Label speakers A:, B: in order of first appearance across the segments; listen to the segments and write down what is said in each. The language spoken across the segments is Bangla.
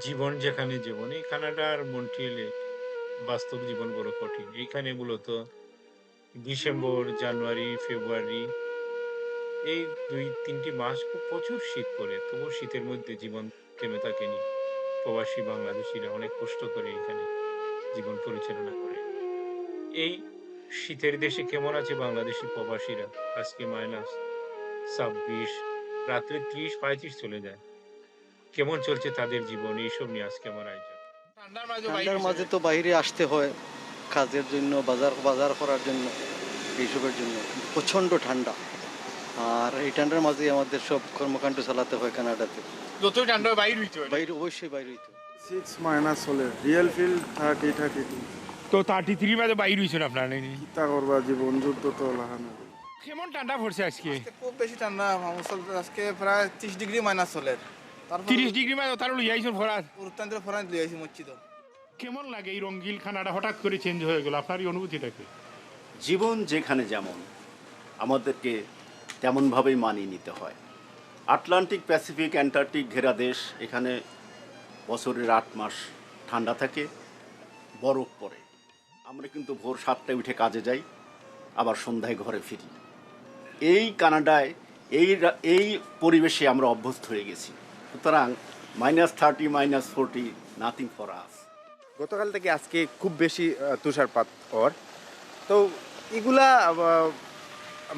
A: জীবন যেখানে জীবন, এই কানাডা আর মন্ট্রিয়ালে বাস্তব জীবন বড় কঠিন। এইখানে মূলত ডিসেম্বর, জানুয়ারি, ফেব্রুয়ারি এই ২-৩ টি মাস খুব প্রচুর শীত পড়ে। তবুও শীতের মধ্যে জীবন থেমে থাকেনি। প্রবাসী বাংলাদেশীরা অনেক কষ্ট করে এখানে জীবন পরিচালনা করে। এই শীতের দেশে কেমন আছে বাংলাদেশী প্রবাসীরা? আজকে -২৬, রাত্রে ৩০-৩৫ চলে যায়। কেমন চলছে তাদের জীবন? এইসব নিয়ে আজকে আমার আয়োজন। ঠান্ডার মাঝে বাইর
B: ঠান্ডার
A: হইছেন
B: মাঝে তো
A: নাকি?
B: বাইরে আসতে হয় কাজের জন্য, বাজার বাজার করার জন্য, এইসবের জন্য। প্রচণ্ড ঠান্ডা। আর এই ঠান্ডার মাঝেই আমাদের সব কর্মকাণ্ড চালাতে হয় কানাডাতে।
A: যতই ঠান্ডা বাইর হইতে হয় নাকি?
B: বাইরে অবশ্যই বাইরে হইতে হয়।
C: 6 মাইনাস হলে রিয়েল ফিল 30-32
A: তো 33 মাঝে বাইর হইছেন আপনারা নাকি?
C: কিতা করবা জীবন যুদ্ধ তো লাহানা।
A: কেমন ঠান্ডা পড়ছে আজকে?
D: খুব বেশি ঠান্ডা মুসলতে আজকে প্রায় 30 ডিগ্রি মাইনাস চলে। তারপর
A: 30 ডিগ্রি মাঝে তার লই আইছেন ফরাত।
D: উত্তরাঞ্চল ফরান দিয়ে আইছি মসজিদ।
A: কেমন লাগে এই রঙ্গিল খানাটা হঠাৎ করে চেঞ্জ হয়ে গেল? আপনার এই অনুভূতিটা কি?
E: জীবন যেখানে যেমন আমাদেরকে তেমনভাবেই মানিয়ে নিতে হয়। আটলান্টিক প্যাসিফিক অ্যান্টার্কটিক ঘেরা দেশ, এখানে বছরের ৮ মাস ঠান্ডা থাকে, বরফ পড়ে। আমরা কিন্তু ভোর ৭টায় উঠে কাজে যাই, আবার সন্ধ্যায় ঘরে ফিরি। এই কানাডায় এই পরিবেশে আমরা অভ্যস্ত হয়ে গেছি। সুতরাং -30 -40 নাথিং ফর আস।
F: গতকাল থেকে আজকে খুব বেশি তুষারপাত হওয়ার তো এগুলা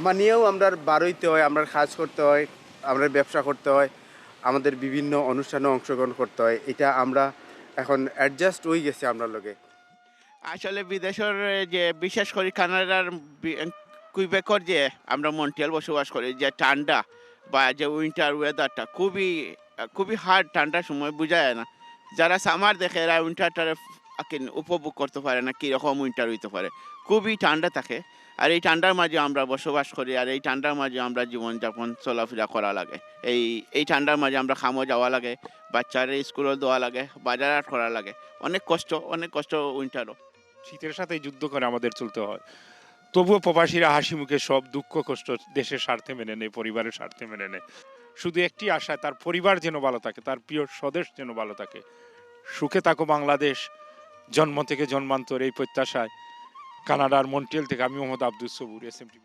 F: মানিয়েও আমরা বার হইতে হয়, আমরা কাজ করতে হয়, আমরা ব্যবসা করতে হয়, আমাদের বিভিন্ন অনুষ্ঠানে অংশগ্রহণ করতে হয়। এটা আমরা এখন অ্যাডজাস্ট হয়ে গেছে আমরা লগে।
G: আসলে বিদেশের যে বিশেষ করে কানাডার কুইবেকর যে আমরা মন্ট্রিয়াল বসবাস করি, যে ঠান্ডা বা যে উইন্টার ওয়েদারটা খুবই খুবই হার্ড। ঠান্ডার সময় বোঝা যায় না। যারা সামার দেখে এরা উইন্টারটারে উপভোগ করতে পারে না, কীরকম উইন্টার হইতে পারে। খুবই ঠান্ডা থাকে। আর এই ঠান্ডার মাঝে আমরা বসবাস করি, আর এই ঠান্ডার মাঝে আমরা জীবনযাপন চলাফেরা করা লাগে। এই ঠান্ডার মাঝে আমরা খামো যাওয়া লাগে, বাচ্চারা স্কুলে দেওয়া লাগে, বাজার হাট করা লাগে। অনেক কষ্ট উইন্টারও।
H: শীতের সাথে যুদ্ধ করে আমাদের চলতে হয়। তবুও প্রবাসীরা হাসি মুখে সব দুঃখ কষ্ট দেশের স্বার্থে মেনে নেয়, পরিবারের স্বার্থে মেনে নেয়। শুধু একটি আশা, তার পরিবার যেন ভালো থাকে, তার প্রিয় স্বদেশ যেন ভালো থাকে। সুখে থাকো বাংলাদেশ। জন্ম থেকে জন্মান্তর এই প্রত্যাশায় কানাডার মন্ট্রিয়াল থেকে আমি মোহাম্মদ আব্দুস সবুর, SMTV।